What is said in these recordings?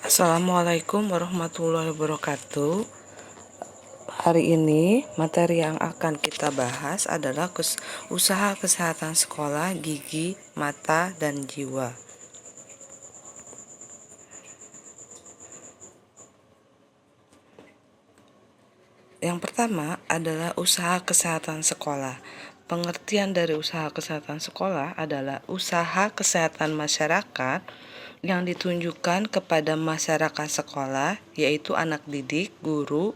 Assalamualaikum warahmatullahi wabarakatuh. Hari ini materi yang akan kita bahas adalah usaha kesehatan sekolah, gigi, mata, dan jiwa. Yang pertama adalah usaha kesehatan sekolah. Pengertian dari usaha kesehatan sekolah adalah usaha kesehatan masyarakat yang ditunjukkan kepada masyarakat sekolah, yaitu anak didik, guru,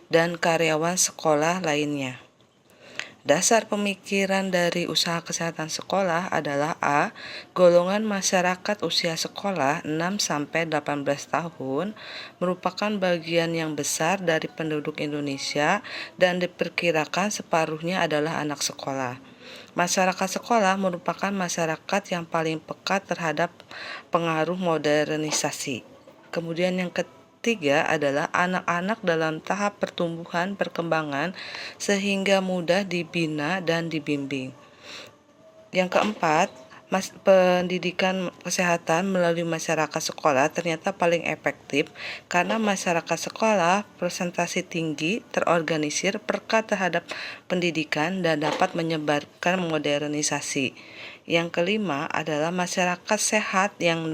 dan karyawan sekolah lainnya. Dasar pemikiran dari usaha kesehatan sekolah adalah A. Golongan masyarakat usia sekolah 6-18 tahun merupakan bagian yang besar dari penduduk Indonesia dan diperkirakan separuhnya adalah anak sekolah. Masyarakat sekolah merupakan masyarakat yang paling peka terhadap pengaruh modernisasi. Kemudian yang ketiga adalah anak-anak dalam tahap pertumbuhan perkembangan sehingga mudah dibina dan dibimbing. Yang keempat, pendidikan kesehatan melalui masyarakat sekolah ternyata paling efektif karena masyarakat sekolah presentasi tinggi, terorganisir, peka terhadap pendidikan, dan dapat menyebarkan modernisasi. Yang kelima adalah masyarakat sehat yang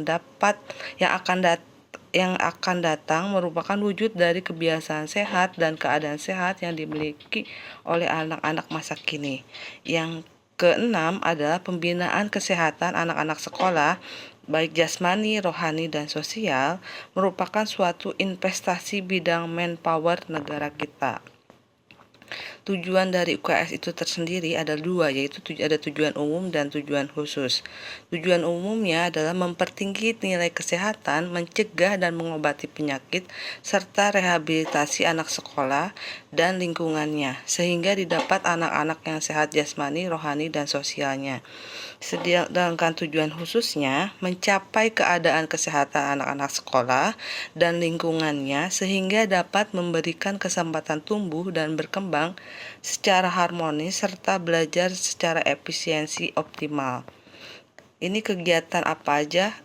akan datang merupakan wujud dari kebiasaan sehat dan keadaan sehat yang dimiliki oleh anak-anak masa kini. Yang keenam adalah pembinaan kesehatan anak-anak sekolah, baik jasmani, rohani, dan sosial, merupakan suatu investasi bidang manpower negara kita. Tujuan dari UKS itu tersendiri ada dua, yaitu ada tujuan umum dan tujuan khusus. Tujuan umumnya adalah mempertinggi nilai kesehatan, mencegah dan mengobati penyakit, serta rehabilitasi anak sekolah dan lingkungannya, sehingga didapat anak-anak yang sehat jasmani, rohani, dan sosialnya. Sedangkan tujuan khususnya mencapai keadaan kesehatan anak-anak sekolah dan lingkungannya sehingga dapat memberikan kesempatan tumbuh dan berkembang secara harmonis serta belajar secara efisiensi optimal. Ini kegiatan apa aja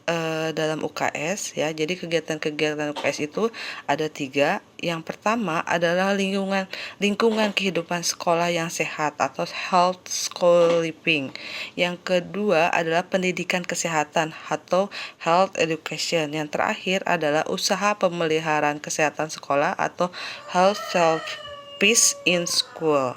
dalam UKS ya. Jadi kegiatan-kegiatan UKS itu ada 3. Yang pertama adalah lingkungan kehidupan sekolah yang sehat atau health school living. Yang kedua adalah pendidikan kesehatan atau health education. Yang terakhir adalah usaha pemeliharaan kesehatan sekolah atau health service in school.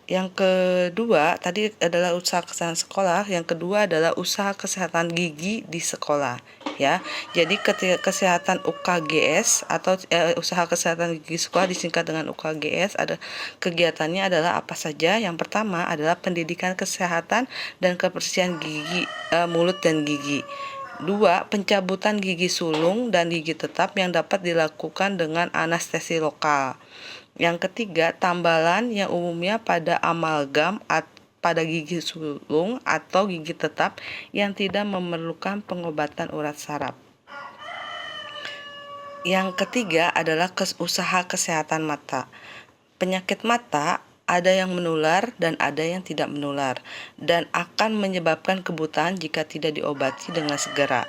Yang kedua tadi adalah usaha kesehatan sekolah, yang kedua adalah usaha kesehatan gigi di sekolah ya. Jadi kesehatan UKGS atau usaha kesehatan gigi sekolah disingkat dengan UKGS, ada kegiatannya adalah apa saja? Yang pertama adalah pendidikan kesehatan dan kebersihan gigi, mulut dan gigi. 2. Pencabutan gigi sulung dan gigi tetap yang dapat dilakukan dengan anestesi lokal. Yang ketiga, tambalan yang umumnya pada amalgam pada gigi sulung atau gigi tetap yang tidak memerlukan pengobatan urat saraf. Yang ketiga adalah usaha kesehatan mata. Penyakit mata ada yang menular dan ada yang tidak menular dan akan menyebabkan kebutaan jika tidak diobati dengan segera.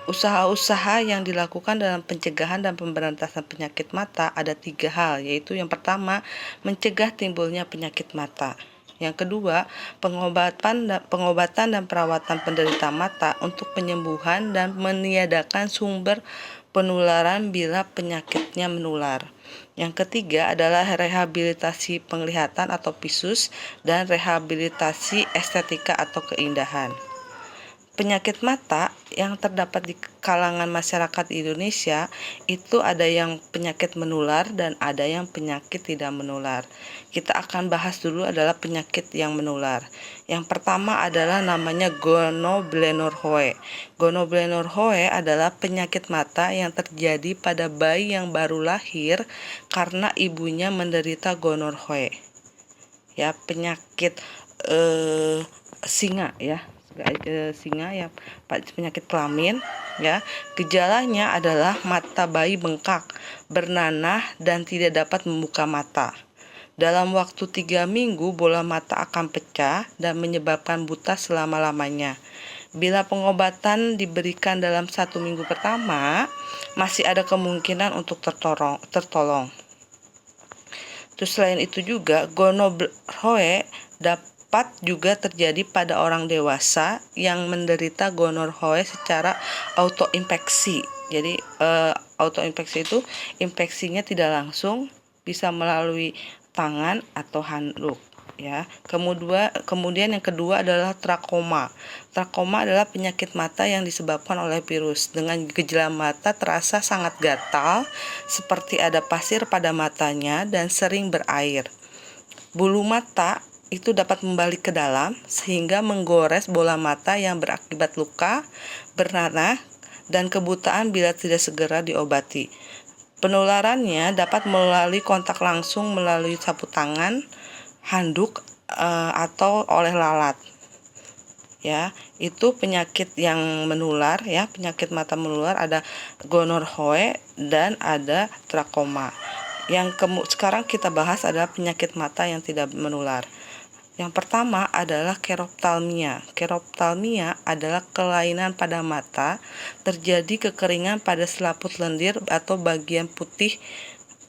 Usaha-usaha yang dilakukan dalam pencegahan dan pemberantasan penyakit mata ada 3 hal, yaitu yang pertama, mencegah timbulnya penyakit mata. Yang kedua, pengobatan dan perawatan penderita mata untuk penyembuhan dan meniadakan sumber penularan bila penyakitnya menular. Yang ketiga adalah rehabilitasi penglihatan atau visus dan rehabilitasi estetika atau keindahan. Penyakit mata yang terdapat di kalangan masyarakat Indonesia itu ada yang penyakit menular dan ada yang penyakit tidak menular. Kita akan bahas dulu adalah penyakit yang menular. Yang pertama adalah namanya gonoblenorrhoe. Gonoblenorrhoe adalah penyakit mata yang terjadi pada bayi yang baru lahir karena ibunya menderita gonorrhoe. Ya, penyakit singa ya. Singa ya, penyakit kelamin ya. Gejalanya adalah mata bayi bengkak, bernanah dan tidak dapat membuka mata. Dalam waktu 3 minggu bola mata akan pecah dan menyebabkan buta selama-lamanya. Bila pengobatan diberikan dalam 1 minggu pertama, masih ada kemungkinan untuk tertolong. Terus selain itu juga gonorrhea dapat juga terjadi pada orang dewasa yang menderita gonorrhea secara autoinfeksi. Jadi autoinfeksi itu infeksinya tidak langsung, bisa melalui tangan atau handuk. Ya, kemudian yang kedua adalah trakoma. Trakoma adalah penyakit mata yang disebabkan oleh virus. Dengan gejala mata terasa sangat gatal, seperti ada pasir pada matanya dan sering berair. Bulu mata itu dapat membalik ke dalam sehingga menggores bola mata yang berakibat luka, bernanah, dan kebutaan bila tidak segera diobati. Penularannya dapat melalui kontak langsung melalui sapu tangan, handuk, atau oleh lalat. Ya, itu penyakit yang menular ya, penyakit mata menular ada gonorrhea dan ada trakoma. Sekarang kita bahas adalah penyakit mata yang tidak menular. Yang pertama adalah keroptalmia. Keroptalmia adalah kelainan pada mata, terjadi kekeringan pada selaput lendir atau bagian putih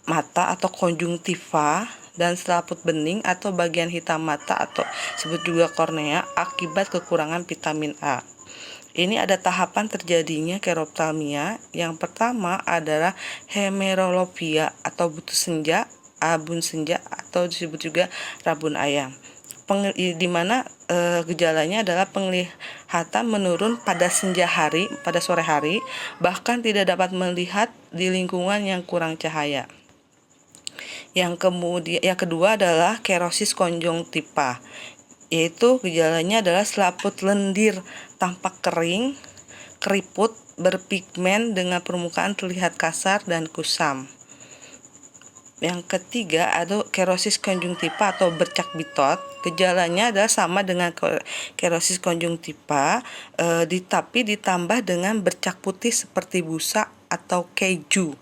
mata atau konjungtiva, dan selaput bening atau bagian hitam mata atau disebut juga kornea akibat kekurangan vitamin A. Ini ada tahapan terjadinya keroptalmia. Yang pertama adalah hemerolopia atau butuh senja, abun senja atau disebut juga rabun ayam. Di mana gejalanya adalah penglihatan menurun pada senja hari, pada sore hari, bahkan tidak dapat melihat di lingkungan yang kurang cahaya. Yang kedua adalah kerosis konjungtiva, yaitu gejalanya adalah selaput lendir tampak kering, keriput, berpigmen dengan permukaan terlihat kasar dan kusam. Yang ketiga ada kerosis konjungtiva atau bercak bitot. Gejalanya adalah sama dengan kerosis konjungtiva, tapi ditambah dengan bercak putih seperti busa atau keju.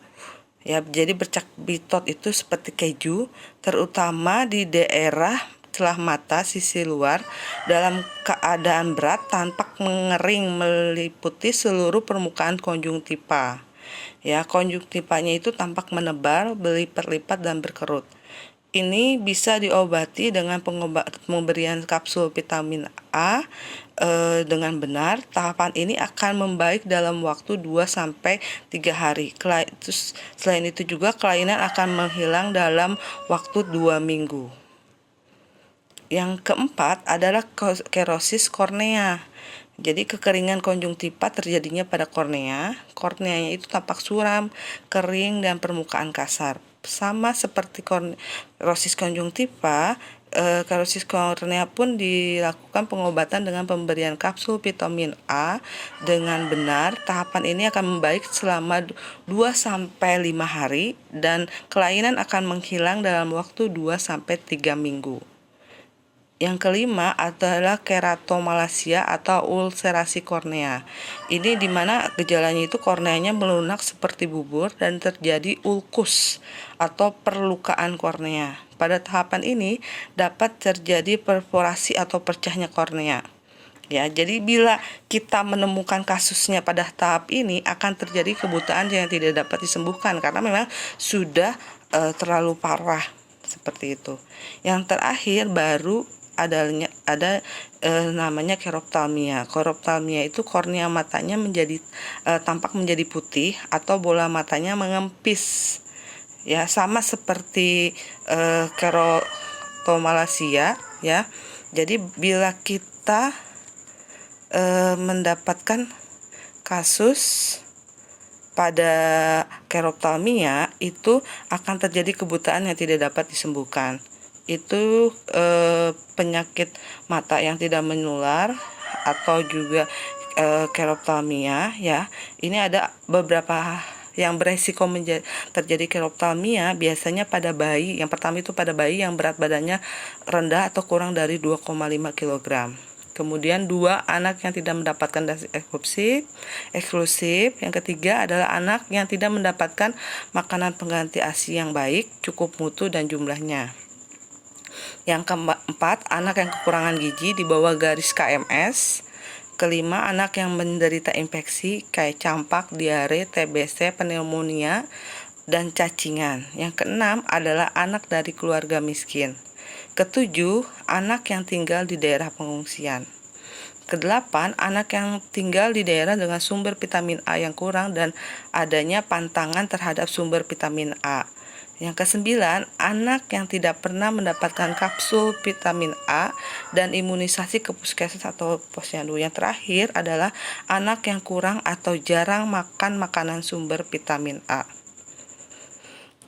Ya, jadi bercak bitot itu seperti keju, terutama di daerah celah mata sisi luar. Dalam keadaan berat tampak mengering meliputi seluruh permukaan konjungtiva. Ya, konjungtivanya itu tampak menebal, berlipat-lipat dan berkerut. Ini bisa diobati dengan pemberian kapsul vitamin A dengan benar. Tahapan ini akan membaik dalam waktu 2-3 hari. Selain itu juga kelainan akan menghilang dalam waktu 2 minggu. Yang keempat adalah kerosis kornea. Jadi kekeringan konjungtiva terjadinya pada kornea. Korneanya itu tampak suram, kering, dan permukaan kasar. Sama seperti kerosis konjungtiva, kerosis kornea pun dilakukan pengobatan dengan pemberian kapsul vitamin A dengan benar. Tahapan ini akan membaik selama 2-5 hari dan kelainan akan menghilang dalam waktu 2-3 minggu. Yang kelima adalah keratomalacia atau ulcerasi kornea. Ini dimana gejalanya itu korneanya melunak seperti bubur dan terjadi ulkus atau perlukaan kornea. Pada tahapan ini dapat terjadi perforasi atau pecahnya kornea. Ya, jadi bila kita menemukan kasusnya pada tahap ini akan terjadi kebutaan yang tidak dapat disembuhkan karena memang sudah terlalu parah seperti itu. Yang terakhir baru ada namanya keroptalmia. Keroptalmia itu kornea matanya tampak menjadi putih atau bola matanya mengempis. Ya, sama seperti kerotomalacia ya. Jadi bila kita mendapatkan kasus pada keroptalmia itu akan terjadi kebutaan yang tidak dapat disembuhkan. Itu penyakit mata yang tidak menular atau juga keroptalmia ya. Ini ada beberapa yang beresiko terjadi keroptalmia biasanya pada bayi. Yang pertama itu pada bayi yang berat badannya rendah atau kurang dari 2,5 kg. Kemudian 2, anak yang tidak mendapatkan dasi eksklusif. Yang ketiga adalah anak yang tidak mendapatkan makanan pengganti ASI yang baik, cukup mutu dan jumlahnya. Yang keempat, anak yang kekurangan gizi di bawah garis KMS. kelima, anak yang menderita infeksi kayak campak, diare, TBC, pneumonia, dan cacingan. Yang keenam adalah anak dari keluarga miskin. Ketujuh, anak yang tinggal di daerah pengungsian. Kedelapan, anak yang tinggal di daerah dengan sumber vitamin A yang kurang dan adanya pantangan terhadap sumber vitamin A. Yang kesembilan, anak yang tidak pernah mendapatkan kapsul vitamin A dan imunisasi ke puskesmas atau posyandu. Yang terakhir adalah anak yang kurang atau jarang makan makanan sumber vitamin A.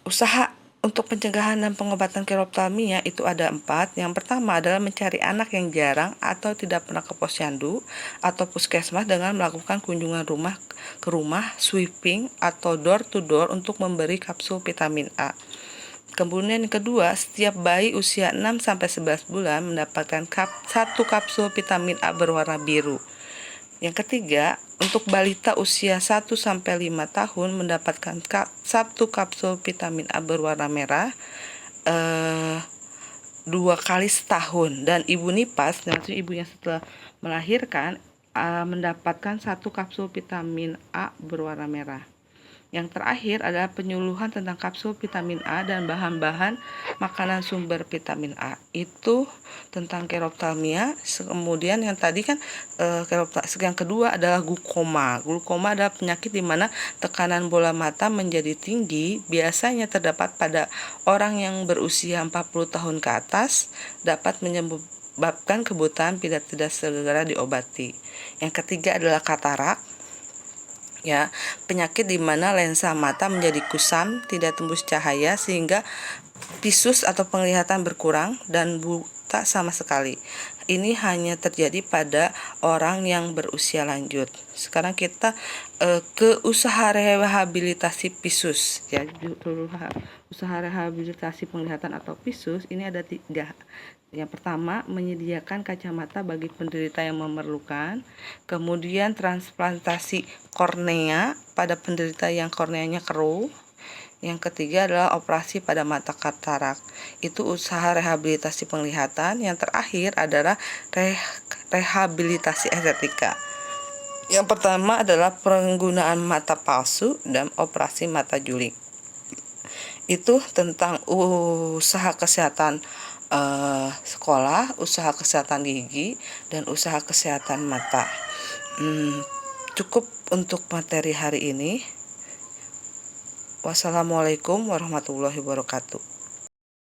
Usaha untuk pencegahan dan pengobatan keroptalmia itu ada 4. Yang pertama adalah mencari anak yang jarang atau tidak pernah ke posyandu atau puskesmas dengan melakukan kunjungan rumah ke rumah, sweeping atau door to door untuk memberi kapsul vitamin A. Kemudian yang kedua, setiap bayi usia 6-11 bulan mendapatkan 1 kapsul vitamin A berwarna biru. Yang ketiga, untuk balita usia 1-5 tahun mendapatkan 1 kapsul vitamin A berwarna merah 2 kali setahun, dan ibu nifas, nanti ibu yang setelah melahirkan mendapatkan 1 kapsul vitamin A berwarna merah. Yang terakhir adalah penyuluhan tentang kapsul vitamin A dan bahan-bahan makanan sumber vitamin A. Itu tentang keroptalmia. Kemudian yang tadi kan yang kedua adalah glukoma. Glukoma adalah penyakit di mana tekanan bola mata menjadi tinggi, biasanya terdapat pada orang yang berusia 40 tahun ke atas, dapat menyebabkan kebutaan bila tidak segera diobati. Yang ketiga adalah katarak. Ya, penyakit di mana lensa mata menjadi kusam, tidak tembus cahaya sehingga visus atau penglihatan berkurang dan buta sama sekali. Ini hanya terjadi pada orang yang berusia lanjut. Sekarang kita ke usaha rehabilitasi visus. Ya, usaha rehabilitasi penglihatan atau visus ini ada 3. Yang pertama, menyediakan kacamata bagi penderita yang memerlukan. Kemudian transplantasi kornea pada penderita yang korneanya keruh. Yang ketiga adalah operasi pada mata katarak. Itu usaha rehabilitasi penglihatan. Yang terakhir adalah rehabilitasi estetika. Yang pertama adalah penggunaan mata palsu dan operasi mata juling. Itu tentang usaha kesehatan sekolah, usaha kesehatan gigi, dan usaha kesehatan mata. Cukup untuk materi hari ini. Wassalamualaikum warahmatullahi wabarakatuh.